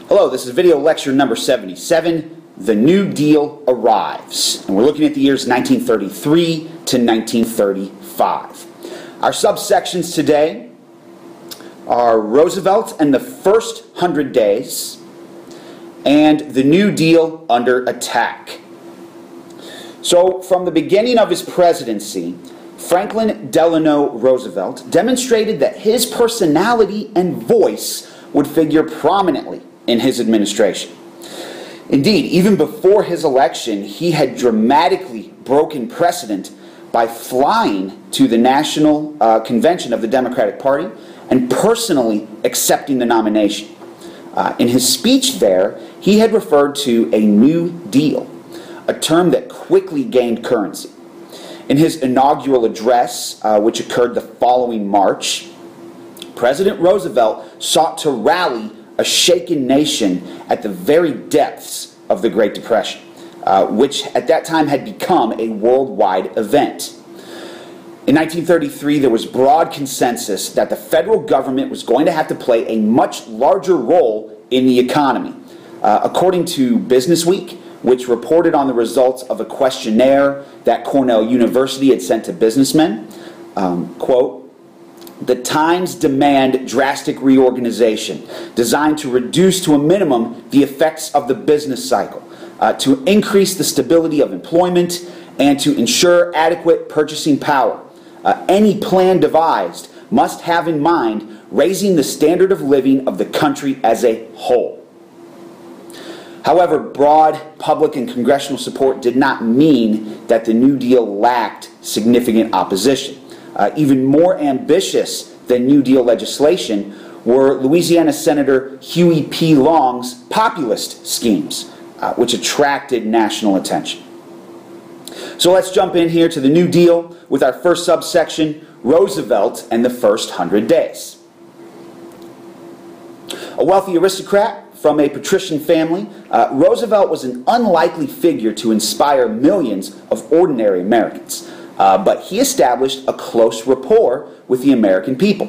Hello, this is video lecture number 77, The New Deal Arrives. And we're looking at the years 1933 to 1935. Our subsections today are Roosevelt and the First 100 Days and the New Deal Under Attack. So, from the beginning of his presidency, Franklin Delano Roosevelt demonstrated that his personality and voice would figure prominently in his administration. Indeed, even before his election, he had dramatically broken precedent by flying to the National Convention of the Democratic Party and personally accepting the nomination. In his speech there, he had referred to a New Deal, a term that quickly gained currency. In his inaugural address, which occurred the following March, President Roosevelt sought to rally a shaken nation at the very depths of the Great Depression, which at that time had become a worldwide event. In 1933, there was broad consensus that the federal government was going to have to play a much larger role in the economy. According to Businessweek, which reported on the results of a questionnaire that Cornell University had sent to businessmen, quote, "The times demand drastic reorganization designed to reduce to a minimum the effects of the business cycle, to increase the stability of employment, and to ensure adequate purchasing power. Any plan devised must have in mind raising the standard of living of the country as a whole." However, broad public and congressional support did not mean that the New Deal lacked significant opposition. Even more ambitious than New Deal legislation were Louisiana Senator Huey P. Long's populist schemes, which attracted national attention. So let's jump in here to the New Deal with our first subsection, Roosevelt and the First 100 Days. A wealthy aristocrat from a patrician family, Roosevelt was an unlikely figure to inspire millions of ordinary Americans. But he established a close rapport with the American people.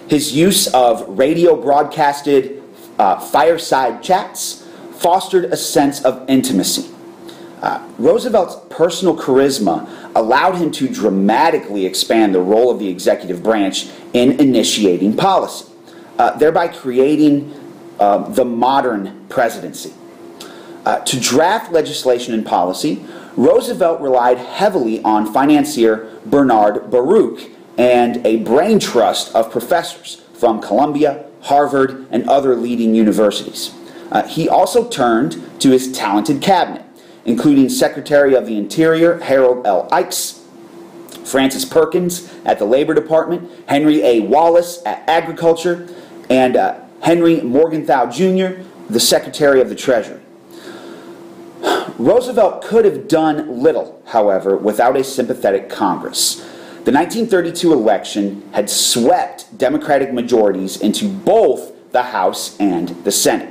His use of radio broadcasted fireside chats fostered a sense of intimacy. Roosevelt's personal charisma allowed him to dramatically expand the role of the executive branch in initiating policy, thereby creating the modern presidency. To draft legislation and policy, Roosevelt relied heavily on financier Bernard Baruch and a brain trust of professors from Columbia, Harvard, and other leading universities. He also turned to his talented cabinet, including Secretary of the Interior Harold L. Ikes, Francis Perkins at the Labor Department, Henry A. Wallace at Agriculture, and Henry Morgenthau Jr., the Secretary of the Treasury. Roosevelt could have done little, however, without a sympathetic Congress. The 1932 election had swept Democratic majorities into both the House and the Senate.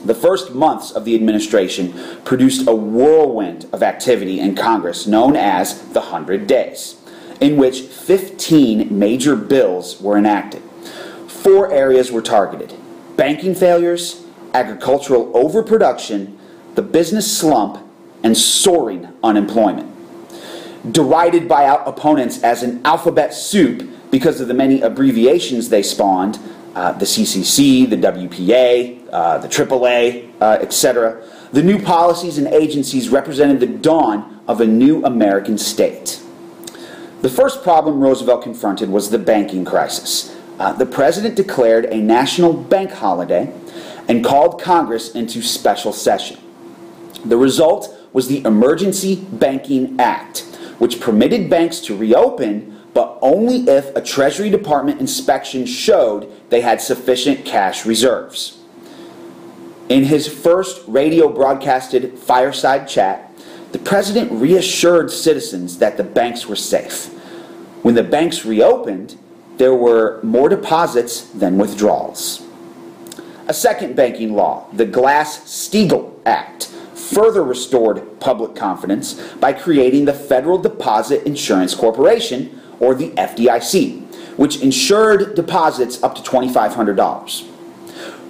The first months of the administration produced a whirlwind of activity in Congress known as the 100 Days, in which 15 major bills were enacted. 4 areas were targeted: banking failures, agricultural overproduction, the business slump, and soaring unemployment. Derided by opponents as an alphabet soup because of the many abbreviations they spawned, the CCC, the WPA, the AAA, etc., the new policies and agencies represented the dawn of a new American state. The first problem Roosevelt confronted was the banking crisis. The president declared a national bank holiday and called Congress into special session. The result was the Emergency Banking Act, which permitted banks to reopen, but only if a Treasury Department inspection showed they had sufficient cash reserves. In his first radio broadcasted fireside chat, the president reassured citizens that the banks were safe. When the banks reopened, there were more deposits than withdrawals. A second banking law, the Glass-Steagall Act, further restored public confidence by creating the Federal Deposit Insurance Corporation, or the FDIC, which insured deposits up to $2,500.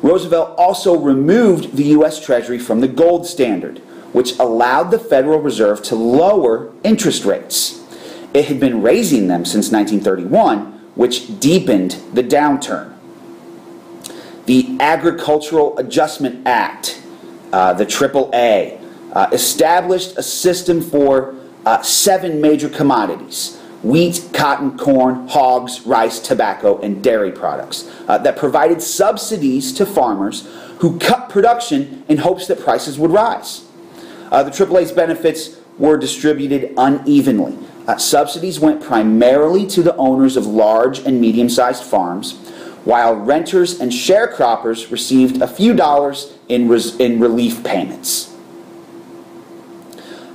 Roosevelt also removed the U.S. Treasury from the gold standard, which allowed the Federal Reserve to lower interest rates. It had been raising them since 1931, which deepened the downturn. The Agricultural Adjustment Act, the AAA, established a system for 7 major commodities: wheat, cotton, corn, hogs, rice, tobacco, and dairy products that provided subsidies to farmers who cut production in hopes that prices would rise. The AAA's benefits were distributed unevenly. Subsidies went primarily to the owners of large and medium-sized farms, while renters and sharecroppers received a few dollars in relief payments.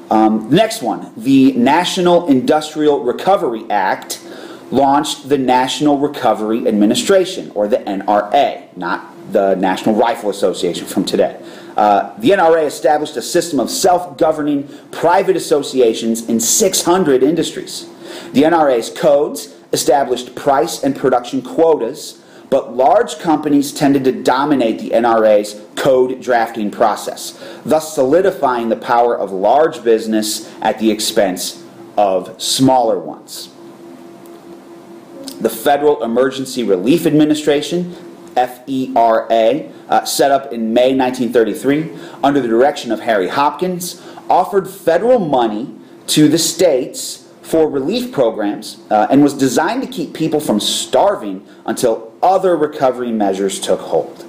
The next one, the National Industrial Recovery Act, launched the National Recovery Administration, or the NRA, not the National Rifle Association from today. The NRA established a system of self-governing private associations in 600 industries. The NRA's codes established price and production quotas, but large companies tended to dominate the NRA's code drafting process, thus solidifying the power of large business at the expense of smaller ones. The Federal Emergency Relief Administration, FERA, set up in May 1933 under the direction of Harry Hopkins, offered federal money to the states for relief programs and was designed to keep people from starving until other recovery measures took hold.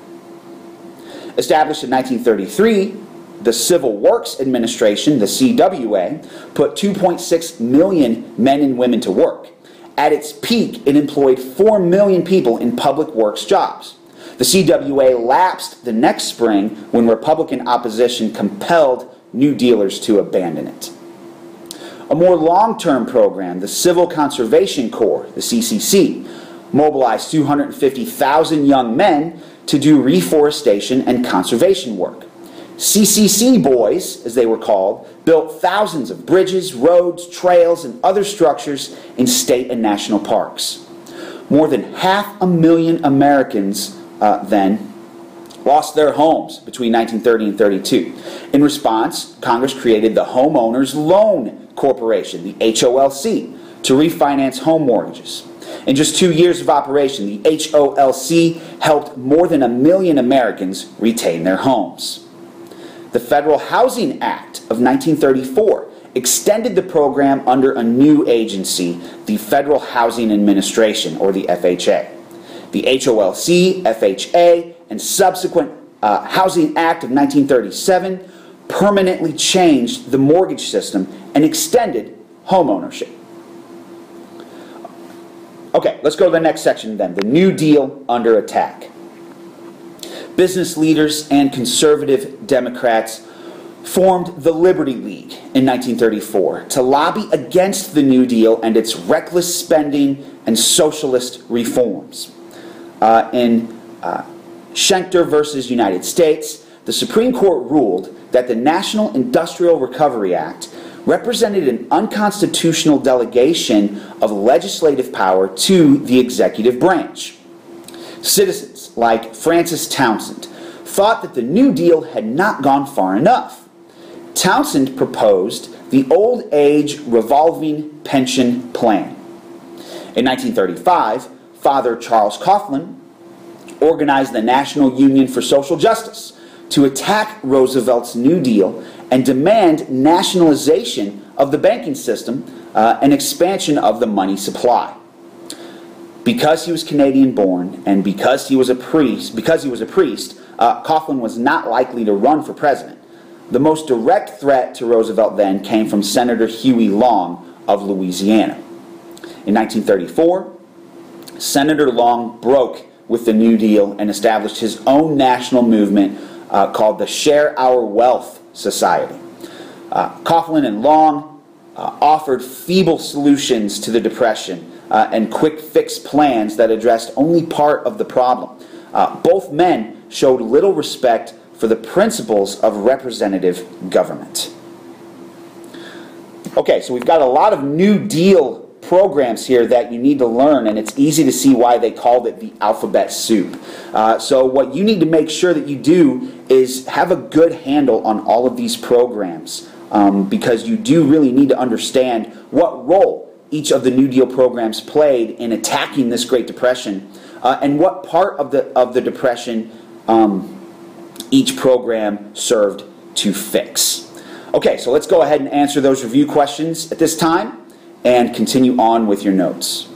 Established in 1933, the Civil Works Administration, the CWA, put 2.6 million men and women to work. At its peak, it employed 4 million people in public works jobs. The CWA lapsed the next spring when Republican opposition compelled New Dealers to abandon it. A more long-term program, the Civil Conservation Corps, the CCC, mobilized 250,000 young men to do reforestation and conservation work. CCC boys, as they were called, built thousands of bridges, roads, trails, and other structures in state and national parks. More than 500,000 Americans then lost their homes between 1930 and 32. In response, Congress created the Homeowners Loan Corporation, the HOLC, to refinance home mortgages. In just 2 years of operation, the HOLC helped more than 1 million Americans retain their homes. The Federal Housing Act of 1934 extended the program under a new agency, the Federal Housing Administration, or the FHA. The HOLC, FHA, and subsequent Housing Act of 1937 permanently changed the mortgage system and extended homeownership. Okay, let's go to the next section then, the New Deal under attack. Business leaders and conservative Democrats formed the Liberty League in 1934 to lobby against the New Deal and its reckless spending and socialist reforms. In Schechter versus United States, the Supreme Court ruled that the National Industrial Recovery Act represented an unconstitutional delegation of legislative power to the executive branch. Citizens like Francis Townsend thought that the New Deal had not gone far enough. Townsend proposed the Old Age Revolving Pension Plan. In 1935, Father Charles Coughlin organized the National Union for Social Justice to attack Roosevelt's New Deal and demand nationalization of the banking system and expansion of the money supply. Because he was Canadian-born and because he was a priest, Coughlin was not likely to run for president. The most direct threat to Roosevelt then came from Senator Huey Long of Louisiana. In 1934, Senator Long broke with the New Deal and established his own national movement called the Share Our Wealth Society. Coughlin and Long offered feeble solutions to the Depression and quick fix plans that addressed only part of the problem. Both men showed little respect for the principles of representative government. Okay, so we've got a lot of New Deal programs here that you need to learn, and it's easy to see why they called it the alphabet soup. So what you need to make sure that you do is have a good handle on all of these programs, because you do really need to understand what role each of the New Deal programs played in attacking this Great Depression, and what part of the Depression each program served to fix. Okay, so let's go ahead and answer those review questions at this time and continue on with your notes.